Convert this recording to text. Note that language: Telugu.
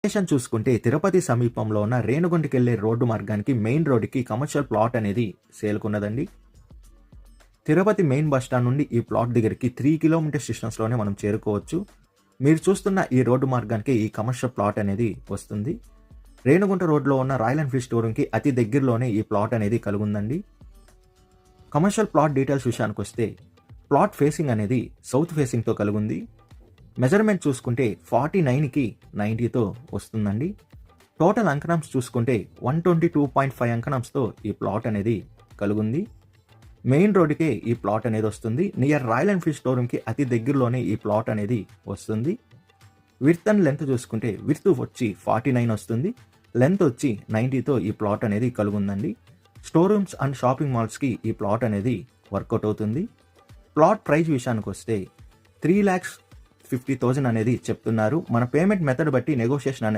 లొకేషన్ చూసుకుంటే తిరుపతి సమీపంలో ఉన్న రేణుగుంటకెళ్లే రోడ్డు మార్గానికి మెయిన్ రోడ్డుకి కమర్షియల్ ప్లాట్ అనేది సేల్కున్నదండి. తిరుపతి మెయిన్ బస్ స్టాండ్ నుండి ఈ ప్లాట్ దగ్గరికి 3 కిలోమీటర్స్ డిస్టెన్స్లోనే మనం చేరుకోవచ్చు. మీరు చూస్తున్న ఈ రోడ్డు మార్గానికి ఈ కమర్షియల్ ప్లాట్ అనేది వస్తుంది. రేణుగుంట రోడ్లో ఉన్న రాయల్ ఎన్ఫీల్డ్ స్టోరూమ్కి అతి దగ్గరలోనే ఈ ప్లాట్ అనేది కలుగుందండి. కమర్షియల్ ప్లాట్ డీటెయిల్స్ విషయానికి వస్తే ప్లాట్ ఫేసింగ్ అనేది సౌత్ ఫేసింగ్తో కలుగుంది. మెజర్మెంట్ చూసుకుంటే 49కి 90తో వస్తుందండి. టోటల్ అంకణంస్ చూసుకుంటే 122.5 అంకణంస్తో ఈ ప్లాట్ అనేది కలుగుంది. మెయిన్ రోడ్డుకే ఈ ప్లాట్ అనేది వస్తుంది. నియర్ రాయల్ ఎన్ఫీల్డ్ స్టోరూమ్కి అతి దగ్గరలోనే ఈ ప్లాట్ అనేది వస్తుంది. విడ్త్ అండ్ లెంత్ చూసుకుంటే విడ్త్ వచ్చి 49 వస్తుంది, లెంత్ వచ్చి 90తో ఈ ప్లాట్ అనేది కలుగుందండి. స్టోరూమ్స్ అండ్ షాపింగ్ మాల్స్కి ఈ ప్లాట్ అనేది వర్కౌట్ అవుతుంది. ప్లాట్ ప్రైస్ విషయానికి వస్తే 3,50,000 అనేది చెప్తున్నారు. మన పేమెంట్ మెథడ్ బట్టి నెగోషియేషన్ అనేది